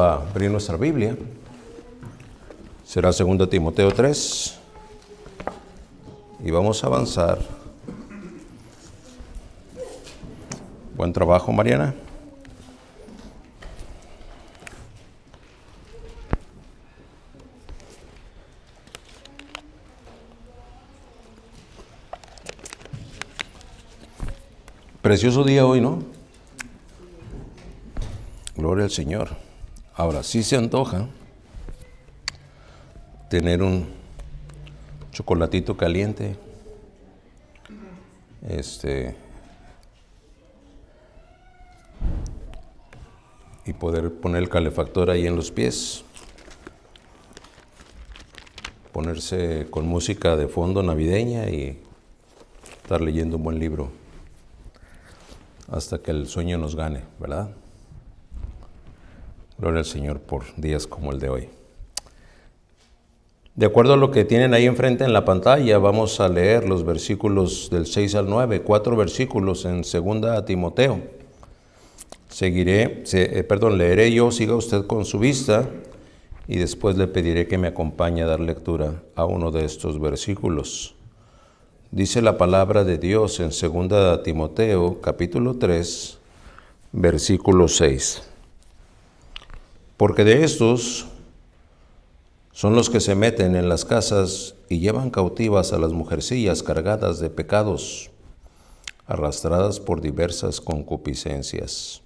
A abrir nuestra Biblia. Será 2 Timoteo 3 y vamos a avanzar. Buen trabajo, Mariana. Precioso día hoy, ¿no? Gloria al Señor. Ahora sí se antoja tener un chocolatito caliente, y poder poner el calefactor ahí en los pies, ponerse con música de fondo navideña y estar leyendo un buen libro hasta que el sueño nos gane, ¿verdad? Gloria al Señor por días como el de hoy. De acuerdo a lo que tienen ahí enfrente en la pantalla, vamos a leer los versículos del 6 al 9, 4 versículos en 2 Timoteo. Leeré yo, siga usted con su vista, y después le pediré que me acompañe a dar lectura a uno de estos versículos. Dice la palabra de Dios en 2 Timoteo, capítulo 3, versículo 6. Porque de estos son los que se meten en las casas y llevan cautivas a las mujercillas cargadas de pecados, arrastradas por diversas concupiscencias.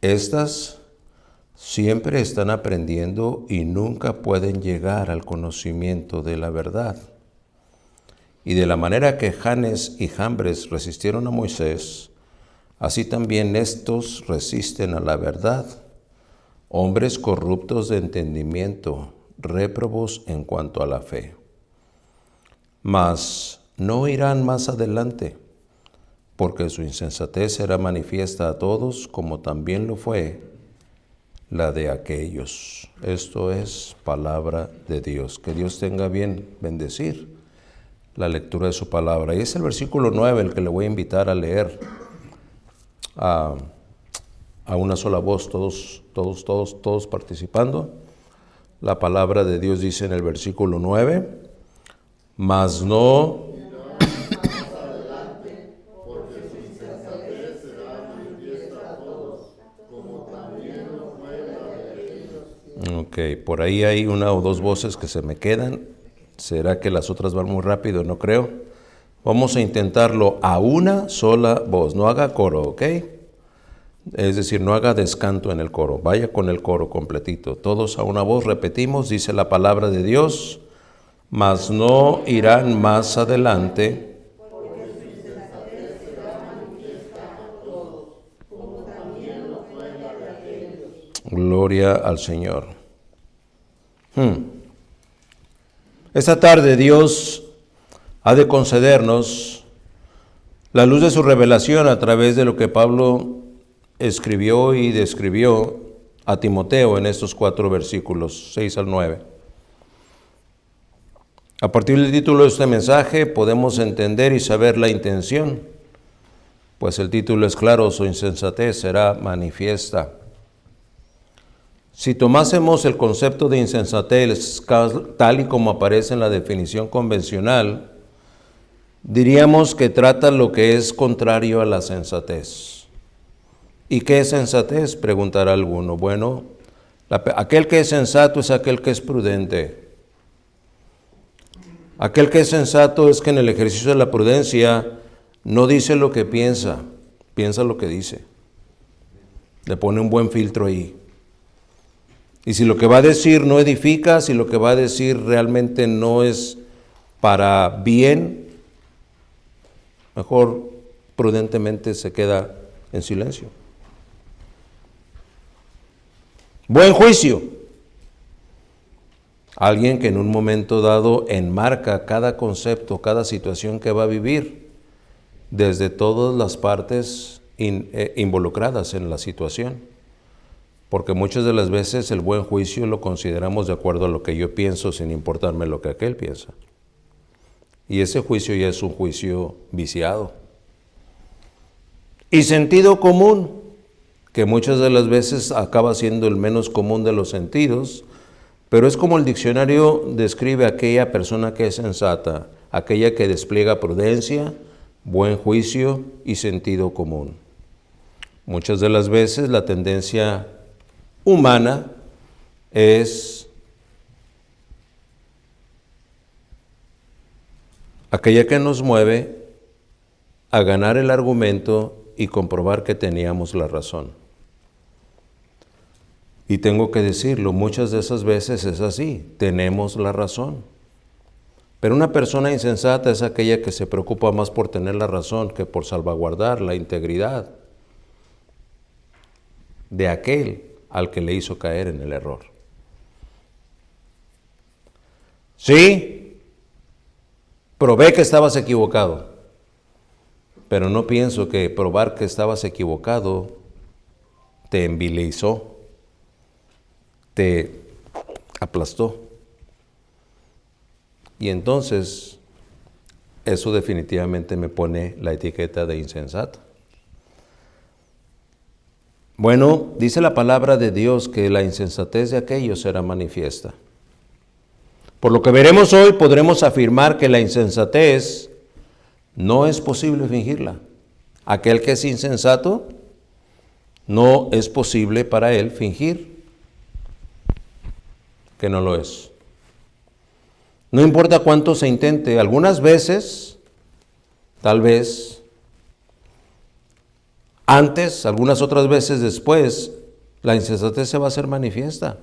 Estas siempre están aprendiendo y nunca pueden llegar al conocimiento de la verdad. Y de la manera que Janes y Jambres resistieron a Moisés, así también estos resisten a la verdad. Hombres corruptos de entendimiento, réprobos en cuanto a la fe. Mas no irán más adelante, porque su insensatez será manifiesta a todos, como también lo fue la de aquellos. Esto es palabra de Dios. Que Dios tenga bien bendecir la lectura de su palabra. Y es el versículo 9 el que le voy a invitar a leer a una sola voz, todos participando. La palabra de Dios dice en el versículo 9, mas no Ok, por ahí hay una o dos voces que se me quedan. ¿Será que las otras van muy rápido? No creo. Vamos a intentarlo a una sola voz, no haga coro, ¿ok? Es decir, no haga descanto en el coro, vaya con el coro completito. Todos a una voz repetimos, dice la palabra de Dios, mas no irán más adelante. Gloria al Señor. Esta tarde Dios ha de concedernos la luz de su revelación a través de lo que Pablo escribió y describió a Timoteo en estos 4 versículos, 6 al 9. A partir del título de este mensaje podemos entender y saber la intención, pues el título es claro, su insensatez será manifiesta. Si tomásemos el concepto de insensatez tal y como aparece en la definición convencional, diríamos que trata lo que es contrario a la sensatez. ¿Y qué es sensatez?, preguntará alguno. Bueno, aquel que es sensato es aquel que es prudente. Aquel que es sensato es que en el ejercicio de la prudencia no dice lo que piensa, piensa lo que dice. Le pone un buen filtro ahí. Y si lo que va a decir no edifica, si lo que va a decir realmente no es para bien, mejor prudentemente se queda en silencio. Buen juicio. Alguien que en un momento dado enmarca cada concepto, cada situación que va a vivir, desde todas las partes involucradas en la situación. Porque muchas de las veces el buen juicio lo consideramos de acuerdo a lo que yo pienso, sin importarme lo que aquel piensa. Y ese juicio ya es un juicio viciado. Y sentido común, que muchas de las veces acaba siendo el menos común de los sentidos, pero es como el diccionario describe a aquella persona que es sensata, aquella que despliega prudencia, buen juicio y sentido común. Muchas de las veces la tendencia humana es aquella que nos mueve a ganar el argumento y comprobar que teníamos la razón. Y tengo que decirlo, muchas de esas veces es así, tenemos la razón. Pero una persona insensata es aquella que se preocupa más por tener la razón que por salvaguardar la integridad de aquel al que le hizo caer en el error. Sí, probé que estabas equivocado, pero no pienso que probar que estabas equivocado te envilizó, te aplastó. Y entonces, eso definitivamente me pone la etiqueta de insensato. Bueno, dice la palabra de Dios que la insensatez de aquellos será manifiesta. Por lo que veremos hoy, podremos afirmar que la insensatez no es posible fingirla. Aquel que es insensato, no es posible para él fingir que no lo es. No importa cuánto se intente, algunas veces, tal vez, antes, algunas otras veces después, la insensatez se va a hacer manifiesta.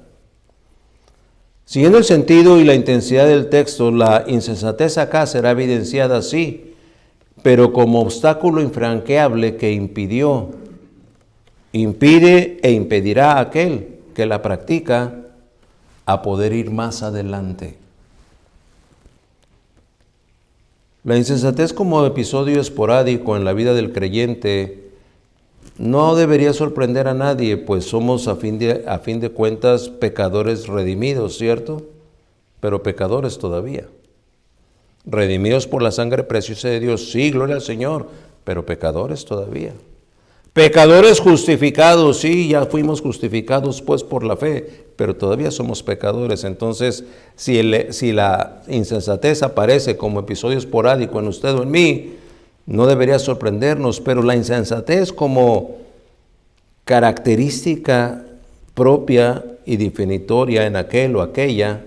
Siguiendo el sentido y la intensidad del texto, la insensatez acá será evidenciada, sí, pero como obstáculo infranqueable que impide e impedirá a aquel que la practica a poder ir más adelante. La insensatez como episodio esporádico en la vida del creyente no debería sorprender a nadie, pues somos a fin de cuentas pecadores redimidos, ¿cierto? Pero pecadores todavía. Redimidos por la sangre preciosa de Dios, sí, gloria al Señor, pero pecadores todavía. Pecadores justificados, sí, ya fuimos justificados pues por la fe, pero todavía somos pecadores. Entonces, si la insensatez aparece como episodio esporádico en usted o en mí, no debería sorprendernos, pero la insensatez como característica propia y definitoria en aquel o aquella,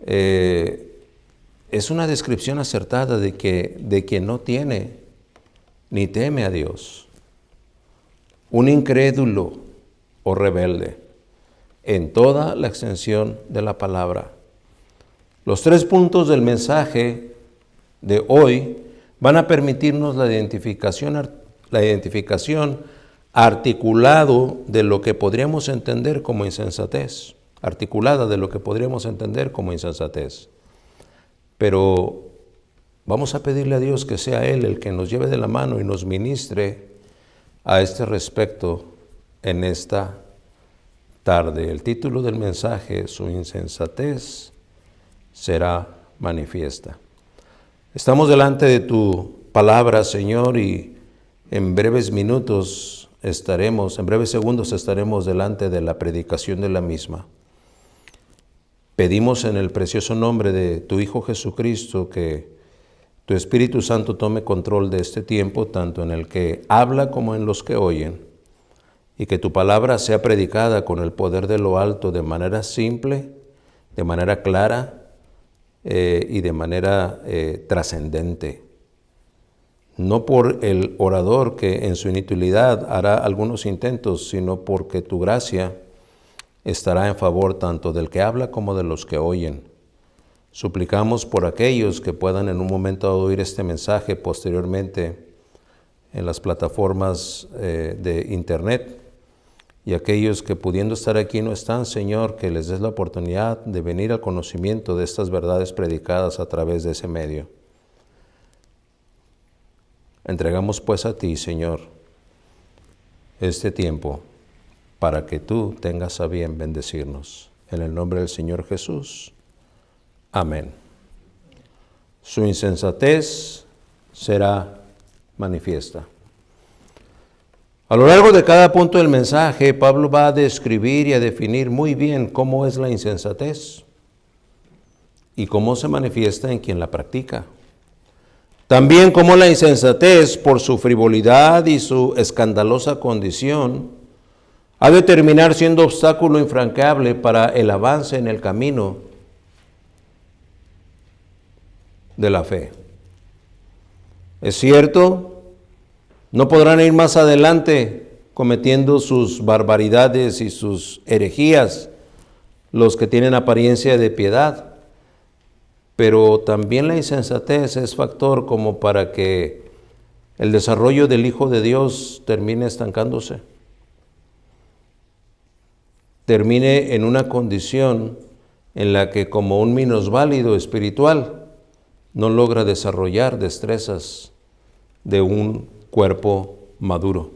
es una descripción acertada de quien no tiene ni teme a Dios. Un incrédulo o rebelde en toda la extensión de la palabra. Los 3 puntos del mensaje de hoy van a permitirnos la identificación articulado de lo que podríamos entender como insensatez, articulada de lo que podríamos entender como insensatez. Pero vamos a pedirle a Dios que sea Él el que nos lleve de la mano y nos ministre a este respecto en esta tarde. El título del mensaje, su insensatez será manifiesta. Estamos delante de tu palabra, Señor, y en breves segundos estaremos delante de la predicación de la misma. Pedimos en el precioso nombre de tu Hijo Jesucristo que tu Espíritu Santo tome control de este tiempo, tanto en el que habla como en los que oyen, y que tu palabra sea predicada con el poder de lo alto de manera simple, de manera clara y de manera trascendente. No por el orador que en su inutilidad hará algunos intentos, sino porque tu gracia estará en favor tanto del que habla como de los que oyen. Suplicamos por aquellos que puedan en un momento oír este mensaje posteriormente en las plataformas de internet, y aquellos que pudiendo estar aquí no están, Señor, que les des la oportunidad de venir al conocimiento de estas verdades predicadas a través de ese medio. Entregamos pues a ti, Señor, este tiempo para que tú tengas a bien bendecirnos. En el nombre del Señor Jesús. Amén. Su insensatez será manifiesta. A lo largo de cada punto del mensaje, Pablo va a describir y a definir muy bien cómo es la insensatez y cómo se manifiesta en quien la practica. También cómo la insensatez, por su frivolidad y su escandalosa condición, ha de terminar siendo obstáculo infranqueable para el avance en el camino de la fe. Es cierto, no podrán ir más adelante cometiendo sus barbaridades y sus herejías los que tienen apariencia de piedad, pero también la insensatez es factor como para que el desarrollo del Hijo de Dios termine estancándose, termine en una condición en la que como un minusválido espiritual no logra desarrollar destrezas de un cuerpo maduro.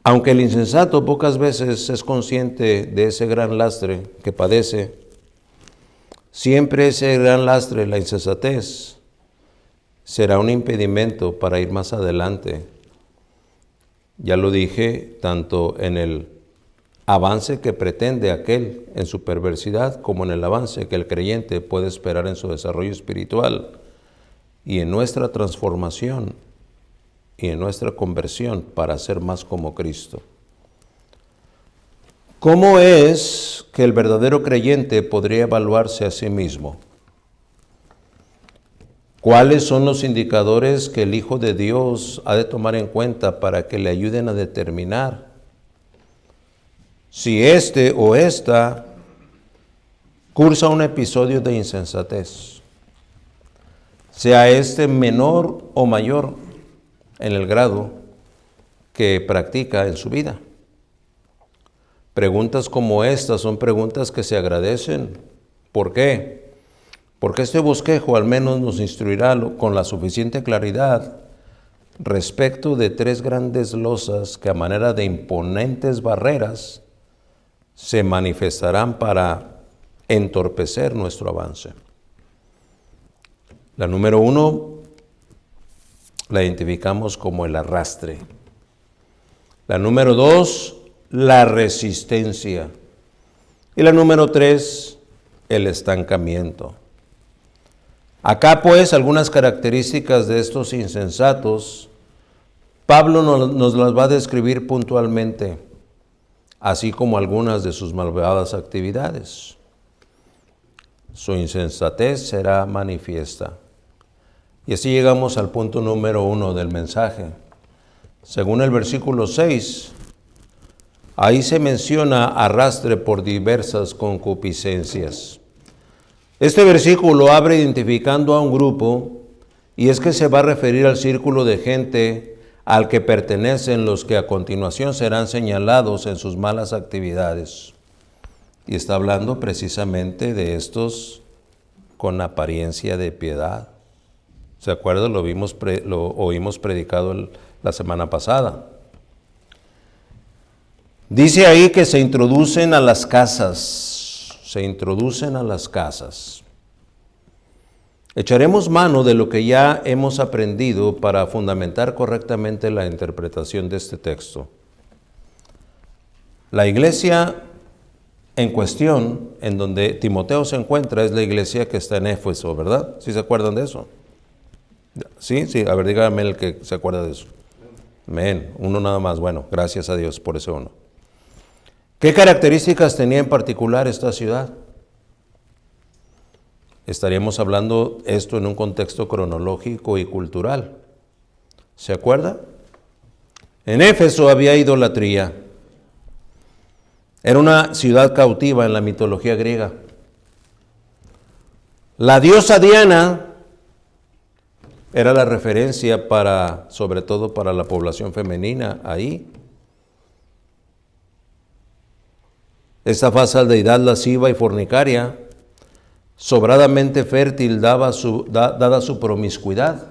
Aunque el insensato pocas veces es consciente de ese gran lastre que padece, siempre ese gran lastre, la insensatez, será un impedimento para ir más adelante. Ya lo dije, tanto en el avance que pretende aquel en su perversidad, como en el avance que el creyente puede esperar en su desarrollo espiritual y en nuestra transformación y en nuestra conversión para ser más como Cristo. ¿Cómo es que el verdadero creyente podría evaluarse a sí mismo? ¿Cuáles son los indicadores que el Hijo de Dios ha de tomar en cuenta para que le ayuden a determinar si este o esta cursa un episodio de insensatez, sea este menor o mayor en el grado que practica en su vida? Preguntas como estas son preguntas que se agradecen. ¿Por qué? Porque este bosquejo al menos nos instruirá con la suficiente claridad respecto de tres grandes losas que a manera de imponentes barreras se manifestarán para entorpecer nuestro avance. La número 1 la identificamos como el arrastre. La número 2, la resistencia. Y la número 3, el estancamiento. Acá pues algunas características de estos insensatos, Pablo nos las va a describir puntualmente, así como algunas de sus malvadas actividades. Su insensatez será manifiesta. Y así llegamos al punto número 1 del mensaje. Según el versículo 6, ahí se menciona arrastre por diversas concupiscencias. Este versículo abre identificando a un grupo, y es que se va a referir al círculo de gente al que pertenecen los que a continuación serán señalados en sus malas actividades. Y está hablando precisamente de estos con apariencia de piedad. ¿Se acuerdan? Lo oímos predicado la semana pasada. Dice ahí que se introducen a las casas. Se introducen a las casas. Echaremos mano de lo que ya hemos aprendido para fundamentar correctamente la interpretación de este texto. La iglesia en cuestión, en donde Timoteo se encuentra, es la iglesia que está en Éfeso, ¿verdad? ¿Sí se acuerdan de eso? Sí, a ver, dígame el que se acuerda de eso. Amén. Uno nada más. Bueno, gracias a Dios por ese uno. ¿Qué características tenía en particular esta ciudad? Estaríamos hablando esto en un contexto cronológico y cultural. ¿Se acuerda? En Éfeso había idolatría. Era una ciudad cautiva en la mitología griega. La diosa Diana era la referencia sobre todo para la población femenina ahí. Esta falsa deidad lasciva y fornicaria, sobradamente fértil dada su promiscuidad,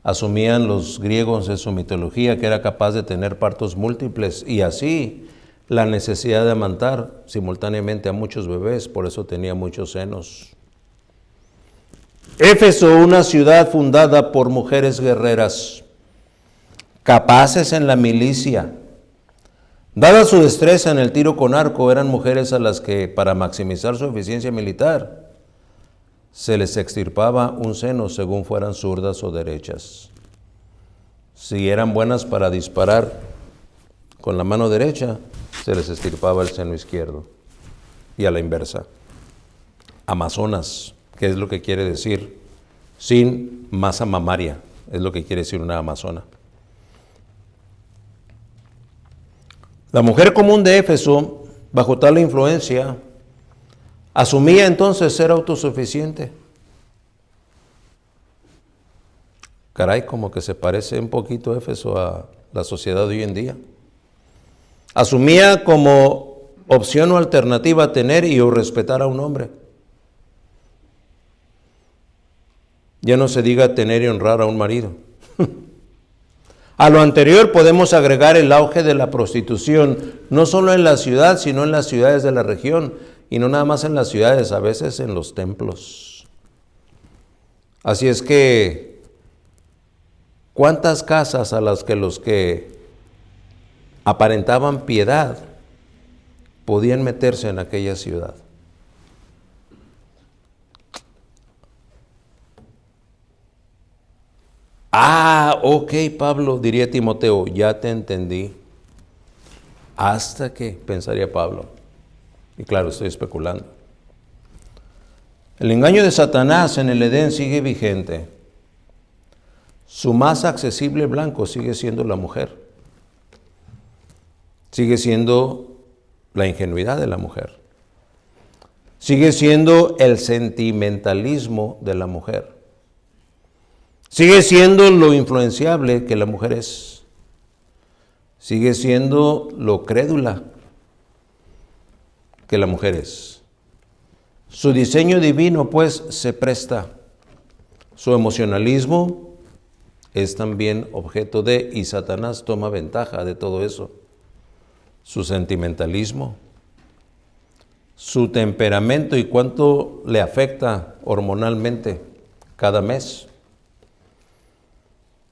asumían los griegos en su mitología que era capaz de tener partos múltiples y así la necesidad de amamantar simultáneamente a muchos bebés, por eso tenía muchos senos. Éfeso, una ciudad fundada por mujeres guerreras, capaces en la milicia. Dada su destreza en el tiro con arco, eran mujeres a las que, para maximizar su eficiencia militar, se les extirpaba un seno según fueran zurdas o derechas. Si eran buenas para disparar con la mano derecha, se les extirpaba el seno izquierdo. Y a la inversa. Amazonas, ¿qué es lo que quiere decir? Sin masa mamaria, es lo que quiere decir una amazona. La mujer común de Éfeso, bajo tal influencia, asumía entonces ser autosuficiente. Caray, como que se parece un poquito Éfeso a la sociedad de hoy en día. Asumía como opción o alternativa tener y o respetar a un hombre. Ya no se diga tener y honrar a un marido. A lo anterior podemos agregar el auge de la prostitución, no solo en la ciudad, sino en las ciudades de la región, y no nada más en las ciudades, a veces en los templos. Así es que, ¿cuántas casas a las que los que aparentaban piedad podían meterse en aquella ciudad? Ok, Pablo, diría Timoteo, ya te entendí. ¿Hasta qué? Pensaría Pablo. Y claro, estoy especulando. El engaño de Satanás en el Edén sigue vigente. Su más accesible blanco sigue siendo la mujer. Sigue siendo la ingenuidad de la mujer. Sigue siendo el sentimentalismo de la mujer. Sigue siendo lo influenciable que la mujer es. Sigue siendo lo crédula que la mujer es. Su diseño divino, pues, se presta. Su emocionalismo es también objeto de, y Satanás toma ventaja de todo eso. Su sentimentalismo, su temperamento y cuánto le afecta hormonalmente cada mes.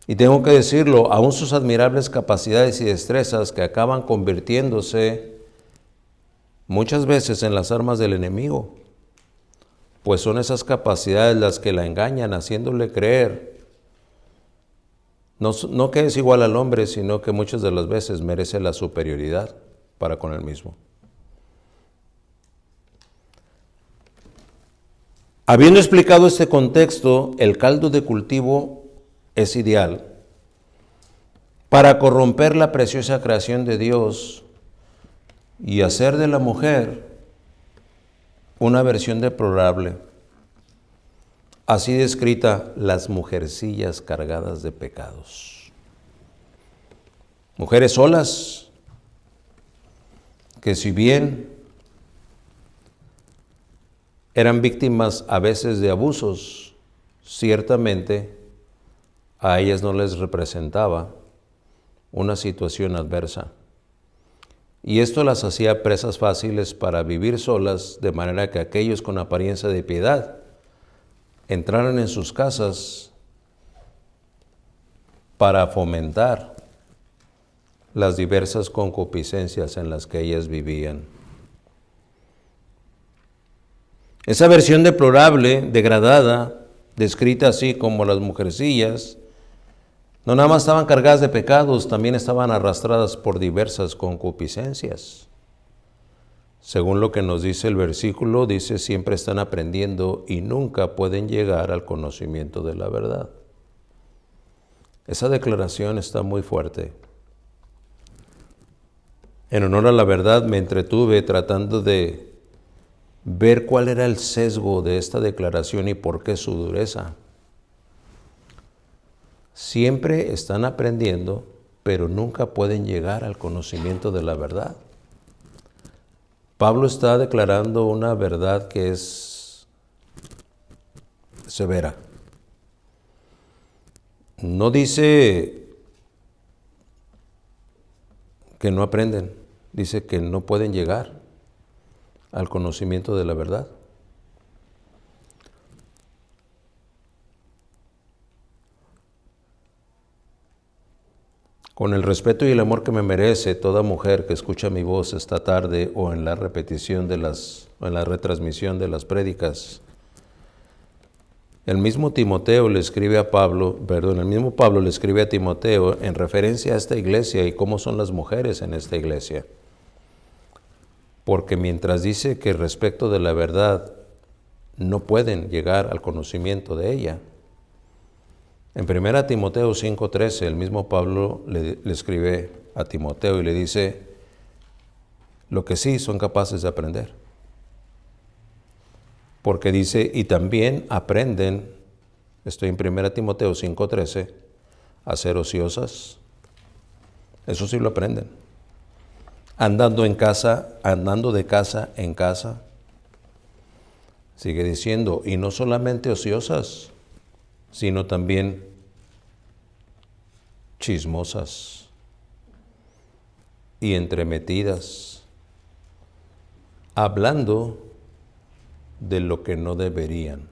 Y tengo que decirlo, aún sus admirables capacidades y destrezas que acaban convirtiéndose muchas veces en las armas del enemigo, pues son esas capacidades las que la engañan, haciéndole creer, no que es igual al hombre, sino que muchas de las veces merece la superioridad para con él mismo. Habiendo explicado este contexto, el caldo de cultivo es ideal para corromper la preciosa creación de Dios y hacer de la mujer una versión deplorable, así descrita: las mujercillas cargadas de pecados. Mujeres solas, que si bien eran víctimas a veces de abusos, ciertamente a ellas no les representaba una situación adversa. Y esto las hacía presas fáciles para vivir solas, de manera que aquellos con apariencia de piedad entraran en sus casas para fomentar las diversas concupiscencias en las que ellas vivían. Esa versión deplorable, degradada, descrita así como las mujercillas, no nada más estaban cargadas de pecados, también estaban arrastradas por diversas concupiscencias. Según lo que nos dice el versículo, dice: siempre están aprendiendo y nunca pueden llegar al conocimiento de la verdad. Esa declaración está muy fuerte. En honor a la verdad me entretuve tratando de ver cuál era el sesgo de esta declaración y por qué su dureza. Siempre están aprendiendo, pero nunca pueden llegar al conocimiento de la verdad. Pablo está declarando una verdad que es severa. No dice que no aprenden, dice que no pueden llegar al conocimiento de la verdad. Con el respeto y el amor que me merece toda mujer que escucha mi voz esta tarde o en la repetición o en la retransmisión de las prédicas, el mismo Pablo le escribe a Timoteo en referencia a esta iglesia y cómo son las mujeres en esta iglesia. Porque mientras dice que respecto de la verdad no pueden llegar al conocimiento de ella, en 1 Timoteo 5:13 el mismo Pablo le escribe a Timoteo y le dice lo que sí son capaces de aprender. Porque dice, y también aprenden, estoy en 1 Timoteo 5:13, a ser ociosas. Eso sí lo aprenden. Andando de casa en casa. Sigue diciendo, y no solamente ociosas, sino también chismosas y entremetidas, hablando de lo que no deberían.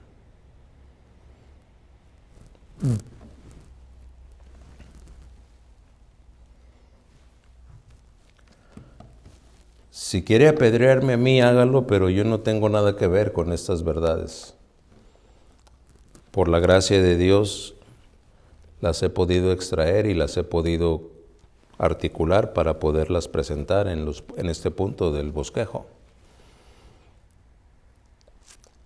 Si quiere apedrearme a mí, hágalo, pero yo no tengo nada que ver con estas verdades. Por la gracia de Dios, las he podido extraer y las he podido articular para poderlas presentar en este punto del bosquejo.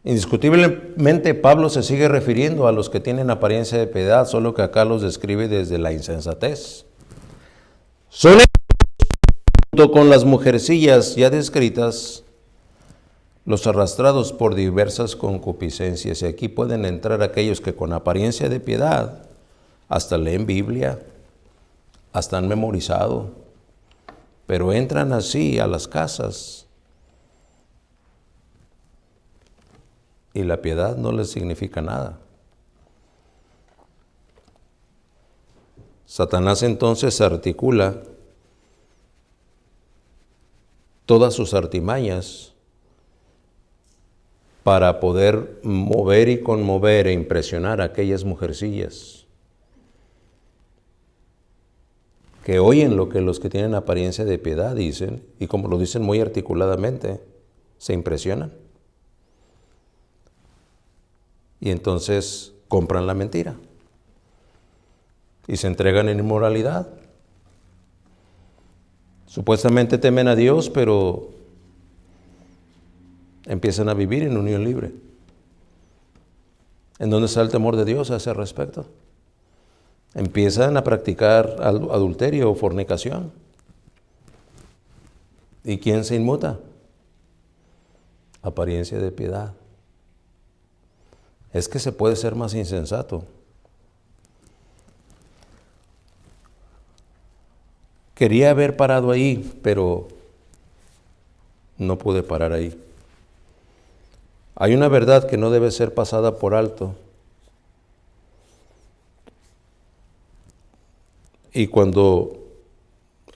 Indiscutiblemente, Pablo se sigue refiriendo a los que tienen apariencia de piedad, solo que acá los describe desde la insensatez. Son junto con las mujercillas ya descritas, los arrastrados por diversas concupiscencias. Y aquí pueden entrar aquellos que con apariencia de piedad hasta leen Biblia, hasta han memorizado, pero entran así a las casas y la piedad no les significa nada. Satanás entonces articula todas sus artimañas para poder mover y conmover e impresionar a aquellas mujercillas que oyen lo que los que tienen apariencia de piedad dicen, y como lo dicen muy articuladamente, se impresionan. Y entonces compran la mentira y se entregan en inmoralidad. Supuestamente temen a Dios, pero empiezan a vivir en unión libre. ¿En dónde está el temor de Dios a ese respecto? Empiezan a practicar adulterio o fornicación. ¿Y quién se inmuta? Apariencia de piedad. Es que se puede ser más insensato. Quería haber parado ahí, pero no pude parar ahí. Hay una verdad que no debe ser pasada por alto. Y cuando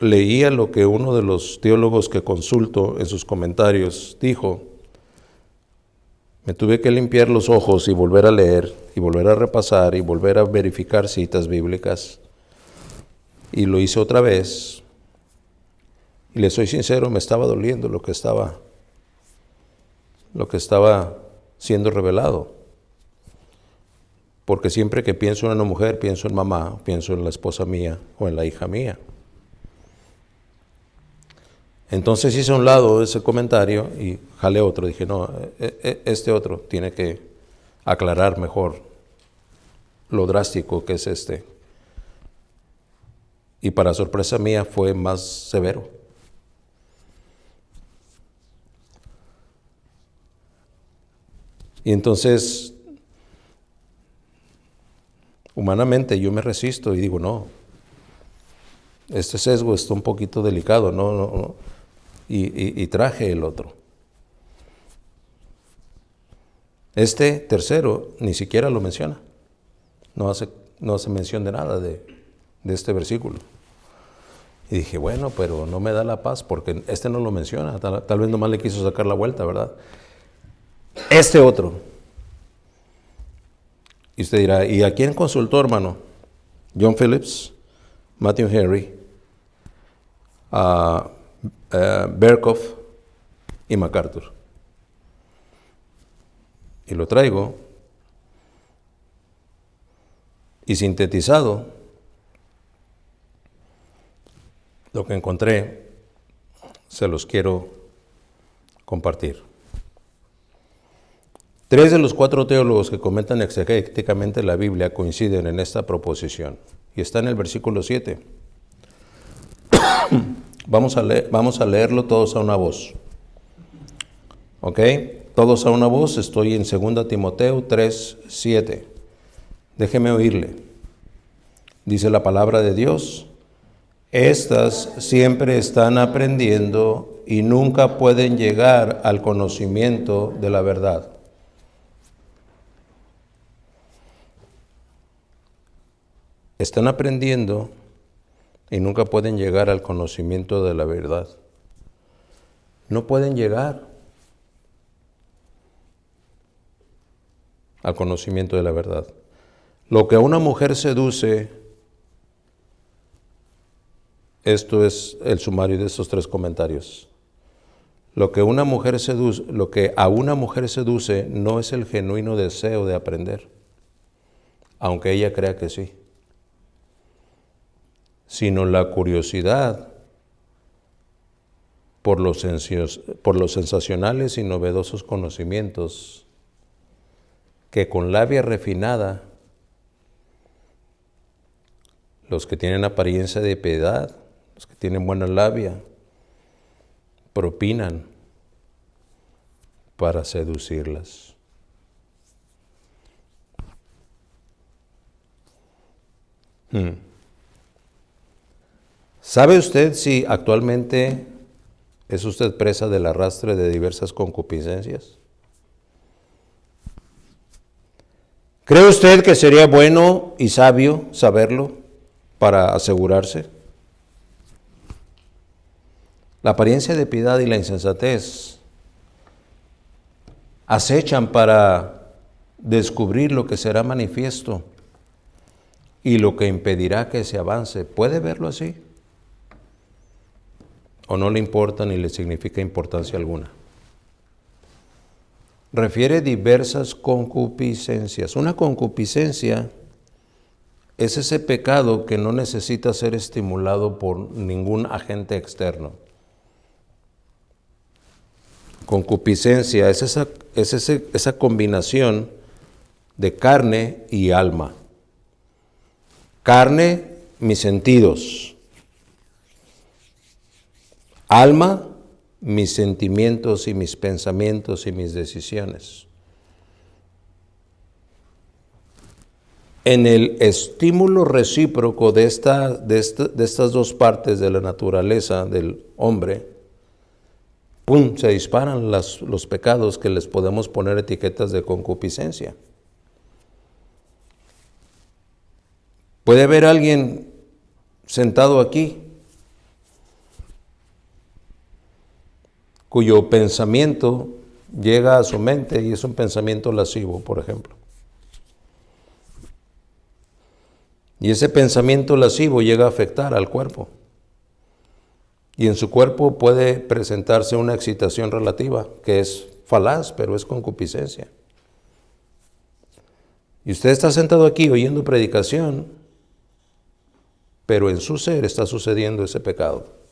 leía lo que uno de los teólogos que consulto en sus comentarios dijo, me tuve que limpiar los ojos y volver a leer, y volver a repasar, y volver a verificar citas bíblicas. Y lo hice otra vez. Y le soy sincero, me estaba doliendo lo que estaba siendo revelado. Porque siempre que pienso en una mujer, pienso en mamá, pienso en la esposa mía o en la hija mía. Entonces hice a un lado ese comentario y jalé otro. Dije, no, este otro tiene que aclarar mejor lo drástico que es este. Y para sorpresa mía fue más severo. Y entonces, humanamente yo me resisto y digo, no, este sesgo está un poquito delicado, no. Y traje el otro. Este tercero ni siquiera lo menciona. No hace mención de nada de este versículo. Y dije, bueno, pero no me da la paz porque este no lo menciona. Tal vez nomás le quiso sacar la vuelta, ¿verdad? Este otro. Y usted dirá, ¿y a quién consultó, hermano? John Phillips, Matthew Henry, Berkhoff y MacArthur. Y lo traigo y sintetizado lo que encontré, se los quiero compartir. 3 de los 4 teólogos que comentan exegéticamente la Biblia coinciden en esta proposición y está en el versículo 7. Vamos a leerlo todos a una voz. ¿Ok? Todos a una voz. Estoy en 2 Timoteo 3, 7. Déjeme oírle. Dice la palabra de Dios: estas siempre están aprendiendo y nunca pueden llegar al conocimiento de la verdad. Están aprendiendo y nunca pueden llegar al conocimiento de la verdad. No pueden llegar al conocimiento de la verdad. Lo que a una mujer seduce, esto es el sumario de estos 3 comentarios. Lo que a una mujer seduce no es el genuino deseo de aprender, aunque ella crea que sí, sino la curiosidad por los sensacionales y novedosos conocimientos que con labia refinada, los que tienen apariencia de piedad, los que tienen buena labia, propinan para seducirlas. ¿Sabe usted si actualmente es usted presa del arrastre de diversas concupiscencias? ¿Cree usted que sería bueno y sabio saberlo para asegurarse? La apariencia de piedad y la insensatez acechan para descubrir lo que será manifiesto y lo que impedirá que se avance. ¿Puede verlo así? ¿O no le importa ni le significa importancia alguna? Refiere diversas concupiscencias. Una concupiscencia es ese pecado que no necesita ser estimulado por ningún agente externo. Concupiscencia es esa combinación de carne y alma. Carne, mis sentidos. Alma, mis sentimientos y mis pensamientos y mis decisiones. En el estímulo recíproco de estas 2 partes de la naturaleza del hombre, ¡pum!, se disparan los pecados que les podemos poner etiquetas de concupiscencia. Puede haber alguien sentado aquí cuyo pensamiento llega a su mente y es un pensamiento lascivo, por ejemplo. Y ese pensamiento lascivo llega a afectar al cuerpo. Y en su cuerpo puede presentarse una excitación relativa, que es falaz, pero es concupiscencia. Y usted está sentado aquí oyendo predicación, pero en su ser está sucediendo ese pecado.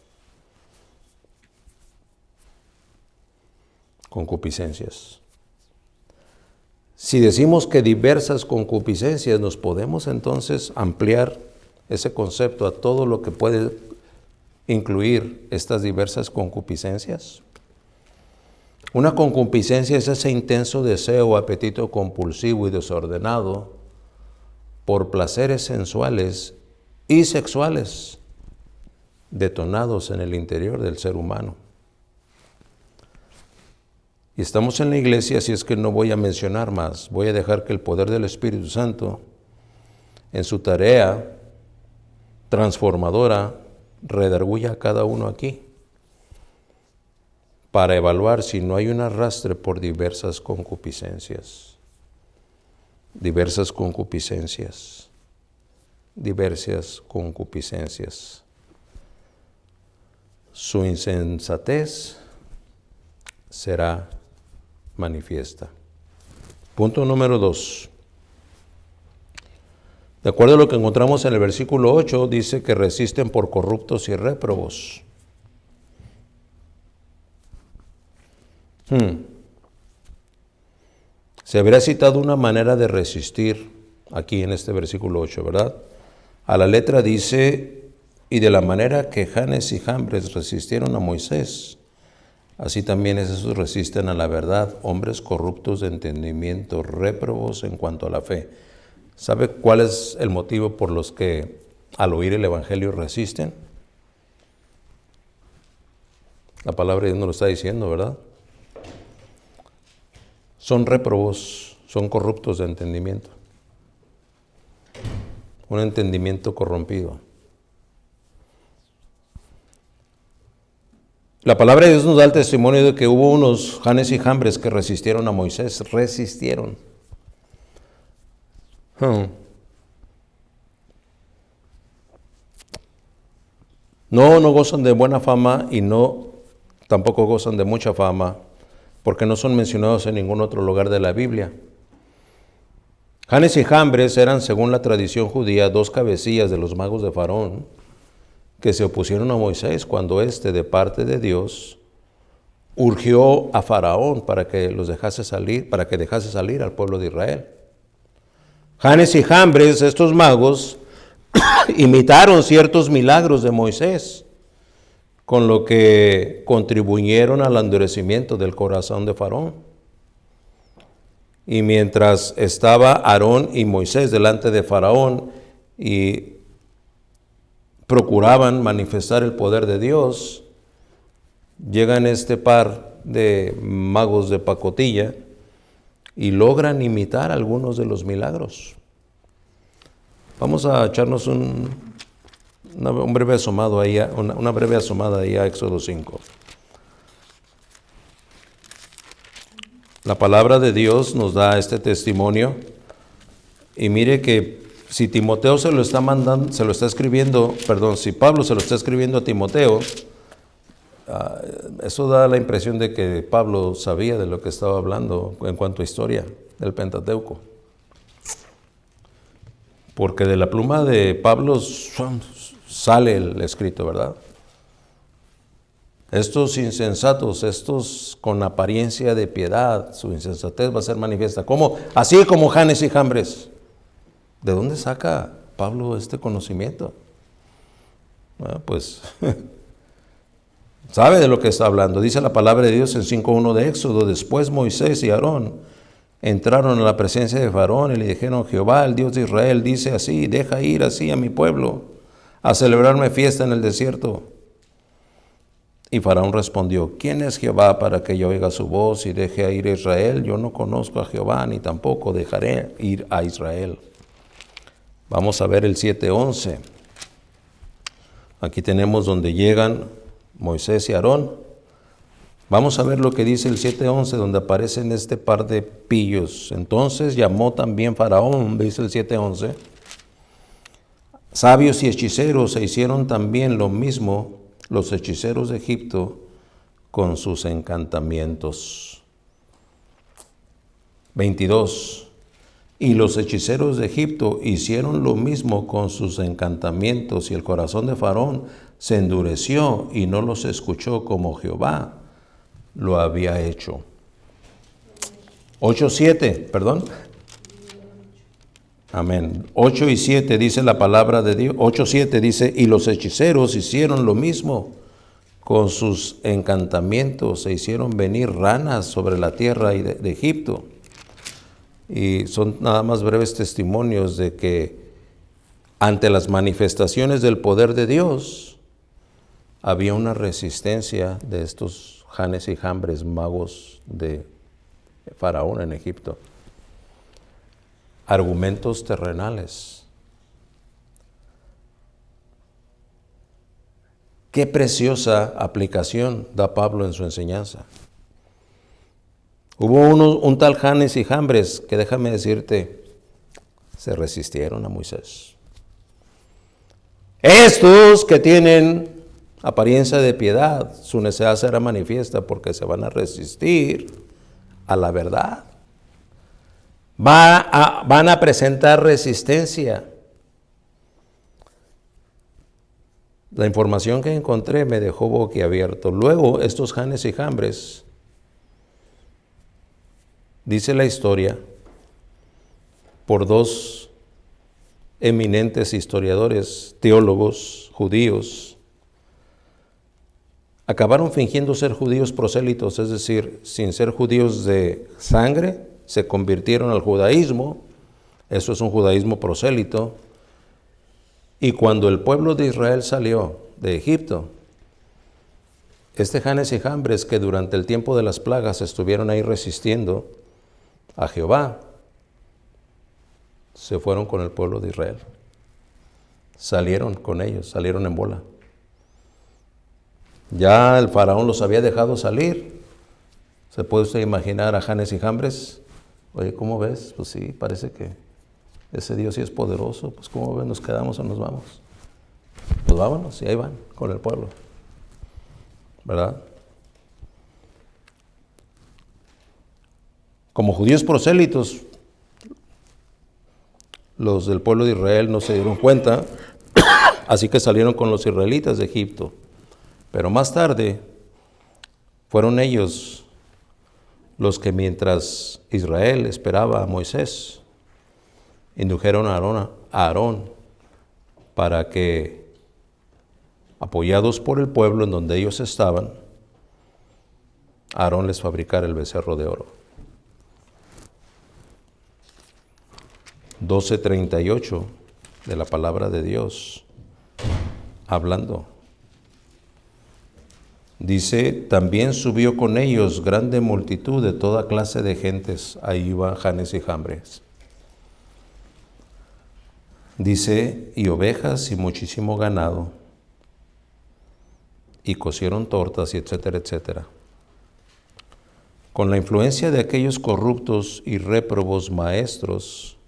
Concupiscencias. Si decimos que diversas concupiscencias, nos podemos entonces ampliar ese concepto a todo lo que puede incluir estas diversas concupiscencias. Una concupiscencia es ese intenso deseo o apetito compulsivo y desordenado por placeres sensuales y sexuales detonados en el interior del ser humano. Y estamos en la iglesia, así es que no voy a mencionar más. Voy a dejar que el poder del Espíritu Santo, en su tarea transformadora, redarguya a cada uno aquí para evaluar si no hay un arrastre por diversas concupiscencias. Diversas concupiscencias. diversas concupiscencias. Su insensatez será manifiesta. Punto número 2. De acuerdo a lo que encontramos en el versículo 8, dice que resisten por corruptos y réprobos. Se habría citado una manera de resistir aquí en este versículo 8, ¿verdad? A la letra dice, y de la manera que Janes y Jambres resistieron a Moisés, así también esos resisten a la verdad, hombres corruptos de entendimiento, réprobos en cuanto a la fe. ¿Sabe cuál es el motivo por los que al oír el Evangelio resisten? La palabra de Dios nos lo está diciendo, ¿verdad? Son réprobos, son corruptos de entendimiento. Un entendimiento corrompido. La palabra de Dios nos da el testimonio de que hubo unos Janes y Jambres que resistieron a Moisés, resistieron. No gozan de buena fama y tampoco gozan de mucha fama, porque no son mencionados en ningún otro lugar de la Biblia. Janes y Jambres eran, según la tradición judía, dos cabecillas de los magos de Faraón, que se opusieron a Moisés cuando éste, de parte de Dios, urgió a Faraón para que los dejase salir, para que dejase salir al pueblo de Israel. Janes y Jambres, estos magos, imitaron ciertos milagros de Moisés, con lo que contribuyeron al endurecimiento del corazón de Faraón. Y mientras estaba Aarón y Moisés delante de Faraón y procuraban manifestar el poder de Dios, llegan este par de magos de pacotilla y logran imitar algunos de los milagros. Vamos a echarnos una breve asomada ahí a Éxodo 5. La palabra de Dios nos da este testimonio y mire que si Timoteo si Pablo se lo está escribiendo a Timoteo, eso da la impresión de que Pablo sabía de lo que estaba hablando en cuanto a historia del Pentateuco. Porque de la pluma de Pablo sale el escrito, ¿verdad? Estos insensatos, estos con apariencia de piedad, su insensatez va a ser manifiesta. ¿Cómo? Así como Janes y Jambres. ¿De dónde saca Pablo este conocimiento? Bueno, pues sabe de lo que está hablando. Dice la palabra de Dios en 5:1 de Éxodo. Después Moisés y Aarón entraron a la presencia de Faraón y le dijeron: Jehová, el Dios de Israel, dice así: deja ir así a mi pueblo a celebrarme fiesta en el desierto. Y Faraón respondió: ¿quién es Jehová para que yo oiga su voz y deje ir a Israel? Yo no conozco a Jehová, ni tampoco dejaré ir a Israel. Vamos a ver el 7:11. Aquí tenemos donde llegan Moisés y Aarón. Vamos a ver lo que dice el 7:11, donde aparecen este par de pillos. Entonces llamó también Faraón, dice el 7:11. Sabios y hechiceros se hicieron también lo mismo los hechiceros de Egipto con sus encantamientos. 22. Y los hechiceros de Egipto hicieron lo mismo con sus encantamientos, y el corazón de Faraón se endureció y no los escuchó como Jehová lo había hecho. 8:7, perdón. Amén. 8 y 7 dice la palabra de Dios. 8:7 dice: y los hechiceros hicieron lo mismo con sus encantamientos, se hicieron venir ranas sobre la tierra de Egipto. Y son nada más breves testimonios de que ante las manifestaciones del poder de Dios había una resistencia de estos Janes y Jambres, magos de Faraón en Egipto. Argumentos terrenales. Qué preciosa aplicación da Pablo en su enseñanza. Hubo un tal Janes y Jambres que, déjame decirte, se resistieron a Moisés. Estos que tienen apariencia de piedad, su necesidad será manifiesta porque se van a resistir a la verdad. Van a presentar resistencia. La información que encontré me dejó boquiabierto. Luego, estos Janes y Jambres, dice la historia, por dos eminentes historiadores, teólogos, judíos, acabaron fingiendo ser judíos prosélitos, es decir, sin ser judíos de sangre, se convirtieron al judaísmo. Eso es un judaísmo prosélito. Y cuando el pueblo de Israel salió de Egipto, Janes y Jambres, que durante el tiempo de las plagas estuvieron ahí resistiendo a Jehová, se fueron con el pueblo de Israel. Salieron con ellos, salieron en bola. Ya el faraón los había dejado salir. ¿Se puede usted imaginar a Janes y Jambres? Oye, ¿cómo ves? Pues sí, parece que ese Dios sí es poderoso. Pues ¿cómo ves? ¿Nos quedamos o nos vamos? Pues vámonos, y ahí van con el pueblo, ¿verdad? Como judíos prosélitos, los del pueblo de Israel no se dieron cuenta, así que salieron con los israelitas de Egipto. Pero más tarde fueron ellos los que, mientras Israel esperaba a Moisés, indujeron a Aarón para que, apoyados por el pueblo en donde ellos estaban, Aarón les fabricara el becerro de oro. 12:38 de la palabra de Dios, hablando. Dice, también subió con ellos grande multitud de toda clase de gentes. Ahí iban Janes y Jambres. Dice, y ovejas y muchísimo ganado. Y cocieron tortas y etcétera, etcétera. Con la influencia de aquellos corruptos y réprobos maestros,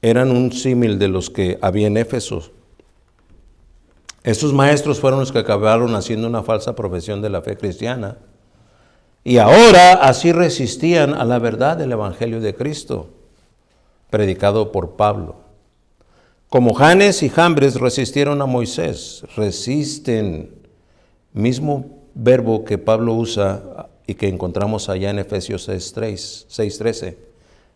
eran un símil de los que había en Éfeso. Estos maestros fueron los que acabaron haciendo una falsa profesión de la fe cristiana. Y ahora así resistían a la verdad del Evangelio de Cristo, predicado por Pablo. Como Janes y Jambres resistieron a Moisés, resisten, mismo verbo que Pablo usa y que encontramos allá en Efesios 6:13,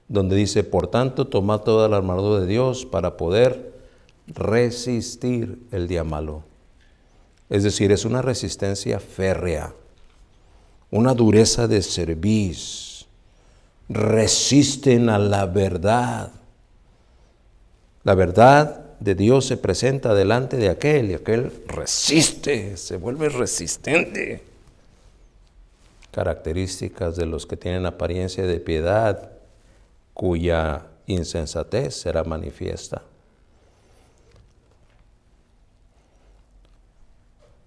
donde dice, por tanto, tomad toda la armadura de Dios para poder resistir el día malo. Es decir, es una resistencia férrea, una dureza de cerviz. Resisten a la verdad. La verdad de Dios se presenta delante de aquel y aquel resiste, se vuelve resistente. Características de los que tienen apariencia de piedad, cuya insensatez será manifiesta.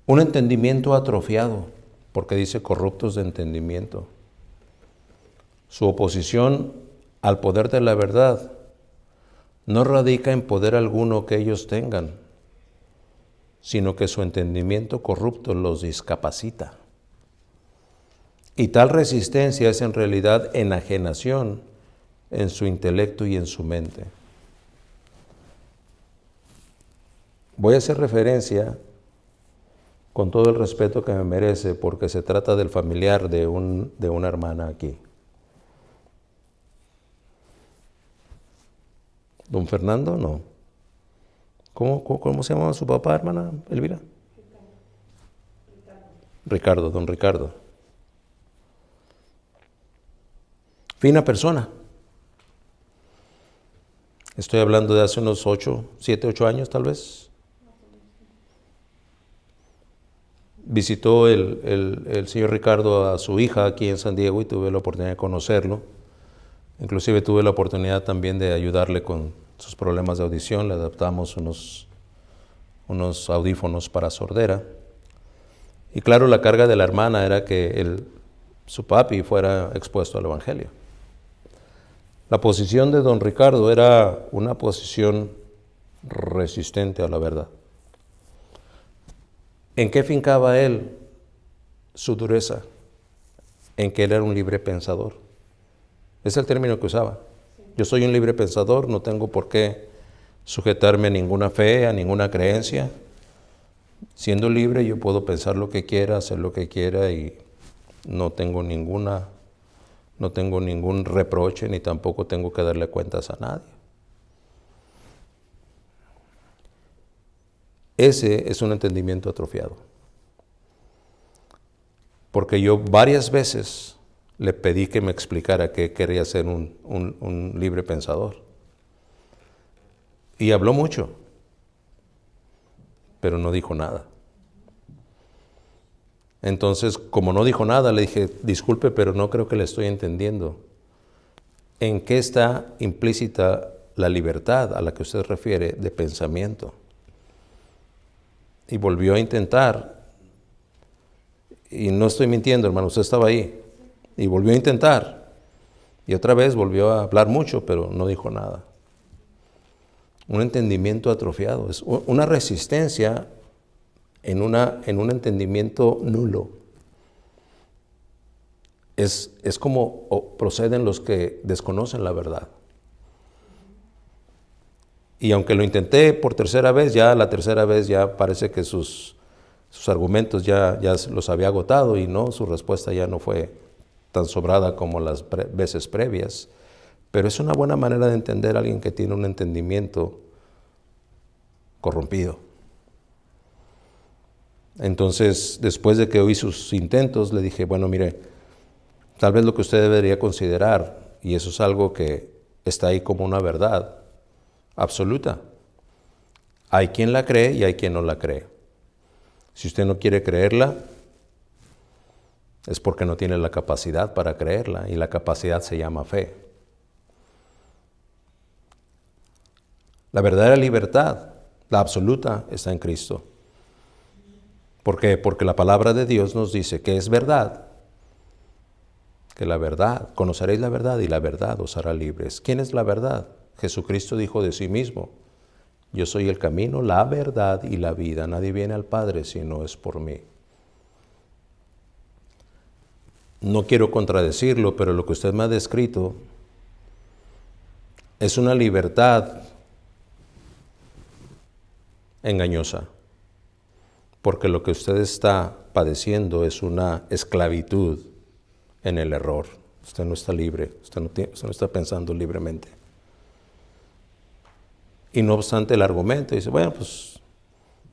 Un entendimiento atrofiado, porque dice corruptos de entendimiento. Su oposición al poder de la verdad no radica en poder alguno que ellos tengan, sino que su entendimiento corrupto los discapacita. Y tal resistencia es en realidad enajenación en su intelecto y en su mente. Voy a hacer referencia con todo el respeto que me merece, porque se trata del familiar de una hermana aquí. ¿Don Fernando? No. ¿Cómo se llamaba su papá, hermana Elvira? Ricardo, don Ricardo. Fina persona. Estoy hablando de hace unos 7, 8 años tal vez. Visitó el señor Ricardo a su hija aquí en San Diego y tuve la oportunidad de conocerlo. Inclusive tuve la oportunidad también de ayudarle con sus problemas de audición. Le adaptamos unos audífonos para sordera. Y claro, la carga de la hermana era que su papi fuera expuesto al Evangelio. La posición de don Ricardo era una posición resistente a la verdad. ¿En qué fincaba él su dureza? En que él era un libre pensador. Es el término que usaba. Yo soy un libre pensador, no tengo por qué sujetarme a ninguna fe, a ninguna creencia. Siendo libre yo puedo pensar lo que quiera, hacer lo que quiera y no tengo ningún reproche ni tampoco tengo que darle cuentas a nadie. Ese es un entendimiento atrofiado. Porque yo varias veces le pedí que me explicara qué quería ser un libre pensador. Y habló mucho, pero no dijo nada. Entonces, como no dijo nada, le dije, disculpe, pero no creo que le estoy entendiendo. ¿En qué está implícita la libertad a la que usted refiere de pensamiento? Y volvió a intentar, y no estoy mintiendo, hermano, usted estaba ahí, y volvió a intentar, y otra vez volvió a hablar mucho, pero no dijo nada. Un entendimiento atrofiado, es una resistencia en un entendimiento nulo. Es como proceden los que desconocen la verdad. Y aunque lo intenté por tercera vez, ya la tercera vez ya parece que sus argumentos ya los había agotado y no, su respuesta ya no fue tan sobrada como las veces previas. Pero es una buena manera de entender a alguien que tiene un entendimiento corrompido. Entonces, después de que oí sus intentos, le dije, bueno, mire, tal vez lo que usted debería considerar, y eso es algo que está ahí como una verdad absoluta. Hay quien la cree y hay quien no la cree. Si usted no quiere creerla, es porque no tiene la capacidad para creerla, y la capacidad se llama fe. La verdadera libertad, la absoluta, está en Cristo. ¿Por qué? Porque la palabra de Dios nos dice que es verdad, que la verdad, conoceréis la verdad y la verdad os hará libres. ¿Quién es la verdad? Jesucristo dijo de sí mismo, yo soy el camino, la verdad y la vida. Nadie viene al Padre si no es por mí. No quiero contradecirlo, pero lo que usted me ha descrito es una libertad engañosa, porque lo que usted está padeciendo es una esclavitud en el error. Usted no está libre, usted no está pensando libremente. Y no obstante el argumento, dice, bueno, pues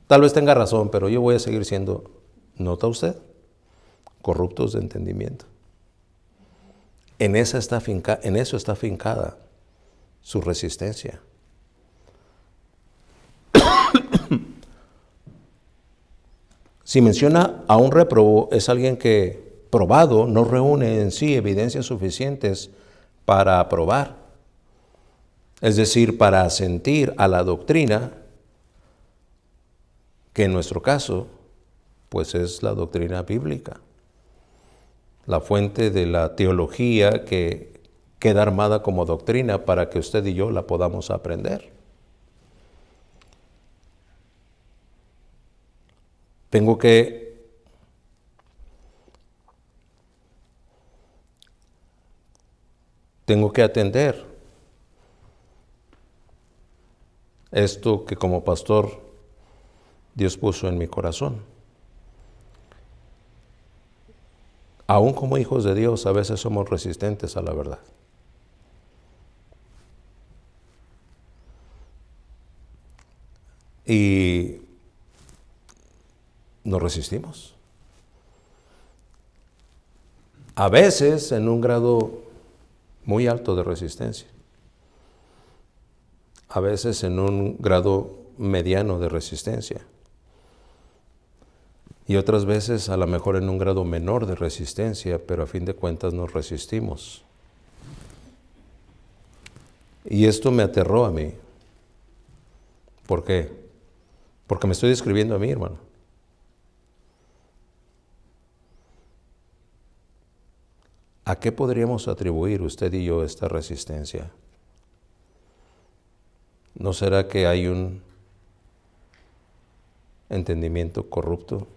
tal vez tenga razón, pero yo voy a seguir siendo, ¿nota usted? Corruptos de entendimiento. En eso está fincada su resistencia. Si menciona a un réprobo, es alguien que, probado, no reúne en sí evidencias suficientes para aprobar. Es decir, para asentir a la doctrina, que en nuestro caso, pues es la doctrina bíblica. La fuente de la teología que queda armada como doctrina para que usted y yo la podamos aprender. Tengo que atender esto que como pastor Dios puso en mi corazón. Aún como hijos de Dios, a veces somos resistentes a la verdad. Y nos resistimos. A veces en un grado muy alto de resistencia. A veces en un grado mediano de resistencia. Y otras veces a lo mejor en un grado menor de resistencia, pero a fin de cuentas nos resistimos. Y esto me aterró a mí. ¿Por qué? Porque me estoy describiendo a mí, hermano. ¿A qué podríamos atribuir usted y yo esta resistencia? ¿No será que hay un entendimiento corrupto?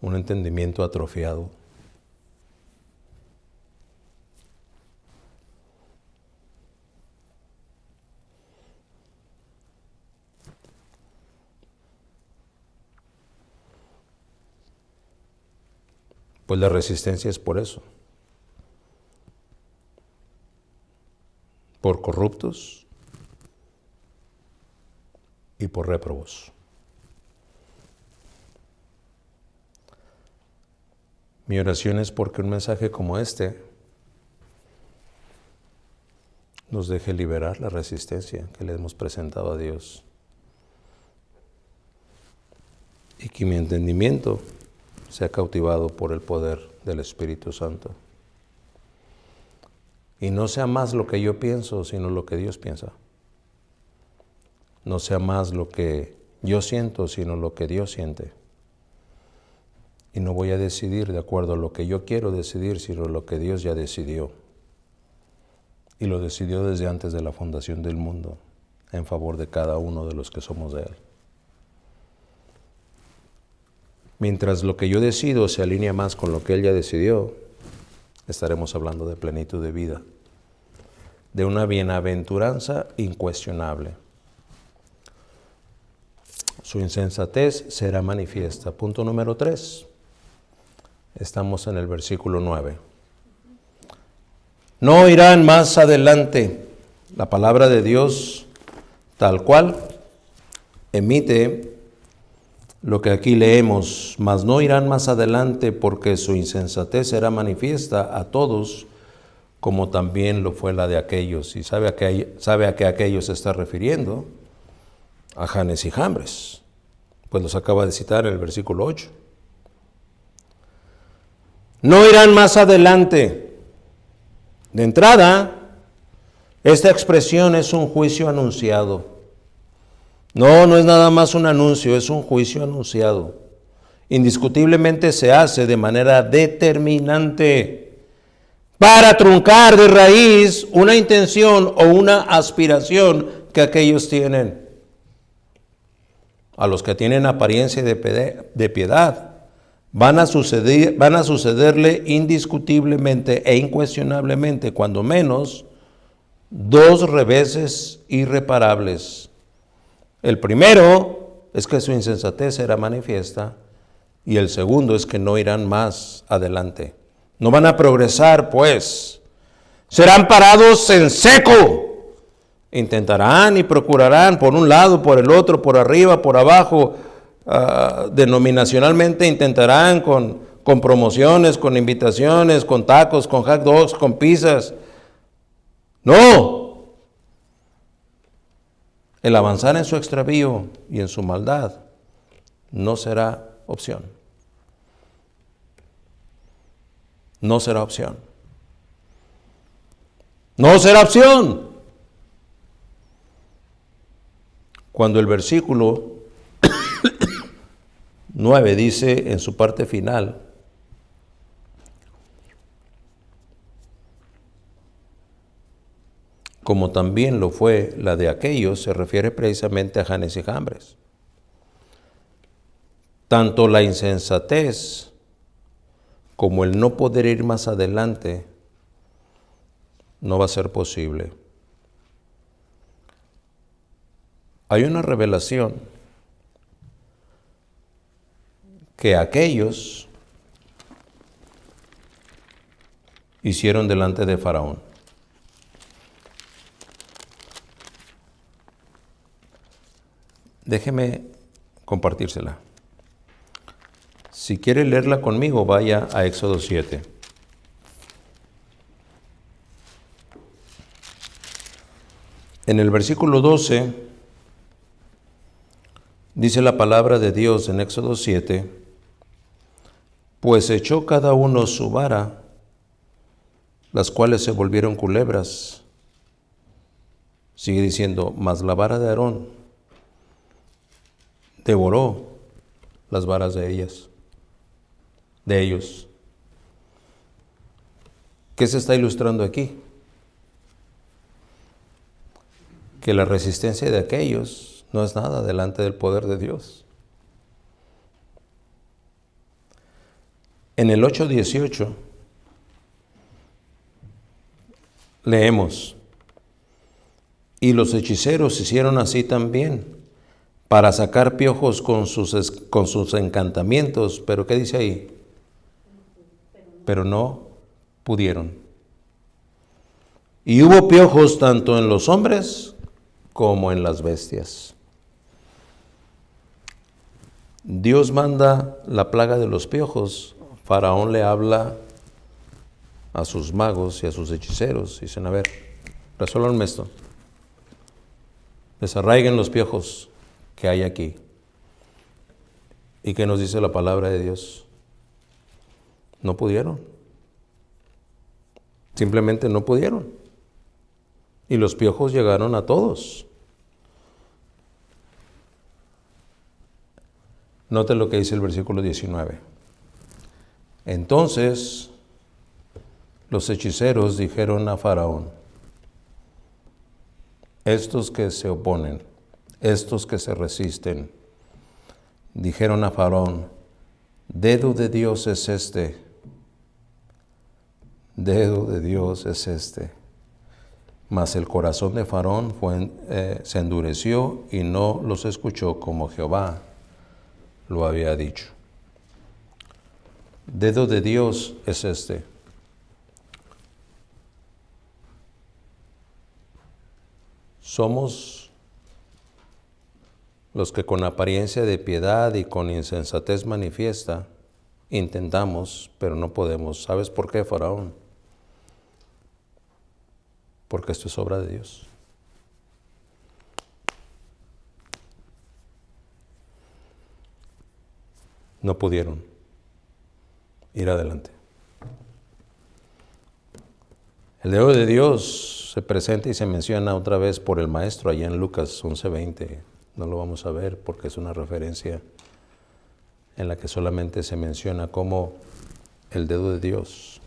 Un entendimiento atrofiado. Pues la resistencia es por eso. Por corruptos y por réprobos. Mi oración es porque un mensaje como este nos deje liberar la resistencia que le hemos presentado a Dios. Y que mi entendimiento sea cautivado por el poder del Espíritu Santo. Y no sea más lo que yo pienso, sino lo que Dios piensa. No sea más lo que yo siento, sino lo que Dios siente. Y no voy a decidir de acuerdo a lo que yo quiero decidir, sino lo que Dios ya decidió. Y lo decidió desde antes de la fundación del mundo, en favor de cada uno de los que somos de Él. Mientras lo que yo decido se alinea más con lo que Él ya decidió, estaremos hablando de plenitud de vida, de una bienaventuranza incuestionable. Su insensatez será manifiesta. Punto número 3. Estamos en el versículo 9. No irán más adelante. La palabra de Dios, tal cual, emite lo que aquí leemos, mas no irán más adelante porque su insensatez será manifiesta a todos, como también lo fue la de aquellos. ¿Y sabe a qué aquellos se está refiriendo? A Janes y Jambres. Pues los acaba de citar en el versículo 8. No irán más adelante. De entrada, esta expresión es un juicio anunciado. No es nada más un anuncio, es un juicio anunciado. Indiscutiblemente se hace de manera determinante para truncar de raíz una intención o una aspiración que aquellos tienen. A los que tienen apariencia de piedad, van a sucederle indiscutiblemente e incuestionablemente, cuando menos, 2 reveses irreparables. El primero es que su insensatez será manifiesta, y el segundo es que no irán más adelante. No van a progresar, pues. Serán parados en seco. Intentarán y procurarán por un lado, por el otro, por arriba, por abajo. Denominacionalmente intentarán con promociones, con invitaciones, con tacos, con hot dogs, con pizzas. No. El avanzar en su extravío y en su maldad no será opción. No será opción. No será opción. Cuando el versículo 9 dice en su parte final, como también lo fue la de aquellos, se refiere precisamente a Janes y Jambres. Tanto la insensatez como el no poder ir más adelante no va a ser posible. Hay una revelación que aquellos hicieron delante de Faraón. Déjeme compartírsela. Si quiere leerla conmigo, vaya a Éxodo 7. En el versículo 12 dice la palabra de Dios en Éxodo 7, pues echó cada uno su vara, las cuales se volvieron culebras. Sigue diciendo, mas la vara de Aarón devoró las varas de ellos. ¿Qué se está ilustrando aquí? Que la resistencia de aquellos no es nada delante del poder de Dios. En el 8:18 leemos: y los hechiceros hicieron así también, para sacar piojos con sus encantamientos. ¿Pero qué dice ahí? Pero no pudieron. Y hubo piojos tanto en los hombres como en las bestias. Dios manda la plaga de los piojos. Faraón le habla a sus magos y a sus hechiceros. Dicen: a ver, resuélvanme esto. Desarraiguen los piojos que hay aquí. ¿Y qué nos dice la palabra de Dios? No pudieron. Simplemente no pudieron. Y los piojos llegaron a todos. Note lo que dice el versículo 19. Entonces los hechiceros dijeron a Faraón: estos que se oponen, estos que se resisten, dijeron a Faraón: dedo de Dios es este, dedo de Dios es este. Mas el corazón de Faraón se endureció y no los escuchó como Jehová lo había dicho. Dedo de Dios es este. Somos los que con apariencia de piedad y con insensatez manifiesta intentamos, pero no podemos. ¿Sabes por qué, Faraón? Porque esto es obra de Dios. No pudieron ir adelante. El dedo de Dios se presenta y se menciona otra vez por el maestro allá en Lucas 11:20. No lo vamos a ver porque es una referencia en la que solamente se menciona cómo el dedo de Dios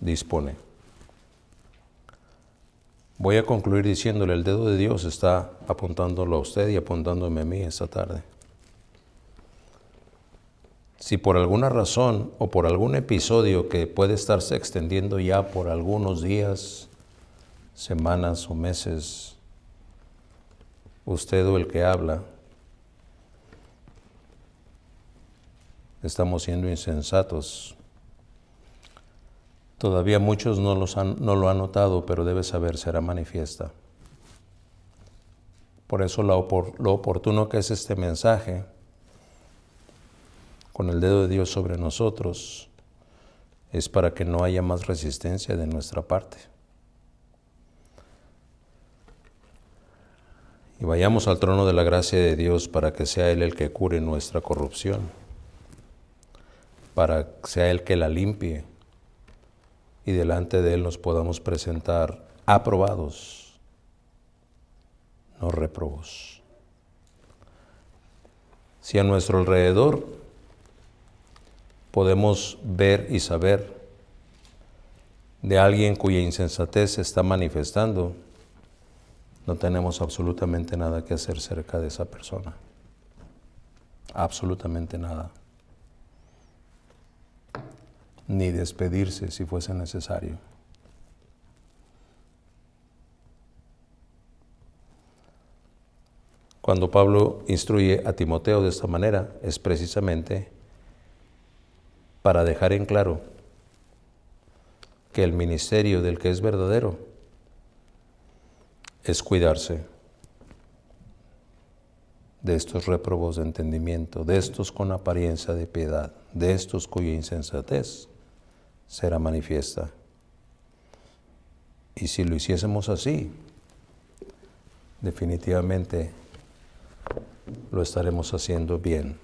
dispone. Voy a concluir diciéndole: el dedo de Dios está apuntándolo a usted y apuntándome a mí esta tarde. Si por alguna razón o por algún episodio que puede estarse extendiendo ya por algunos días, semanas o meses, usted o el que habla, estamos siendo insensatos. Todavía muchos no lo han notado, pero debe saber, será manifiesta. Por eso lo oportuno que es este mensaje, con el dedo de Dios sobre nosotros, es para que no haya más resistencia de nuestra parte. Y vayamos al trono de la gracia de Dios para que sea Él el que cure nuestra corrupción, para que sea Él que la limpie, y delante de Él nos podamos presentar aprobados, no réprobos. Si a nuestro alrededor podemos ver y saber de alguien cuya insensatez se está manifestando, no tenemos absolutamente nada que hacer cerca de esa persona. Absolutamente nada. Ni despedirse si fuese necesario. Cuando Pablo instruye a Timoteo de esta manera, es precisamente para dejar en claro que el ministerio del que es verdadero es cuidarse de estos réprobos de entendimiento, de estos con apariencia de piedad, de estos cuya insensatez será manifiesta. Y si lo hiciésemos así, definitivamente lo estaremos haciendo bien.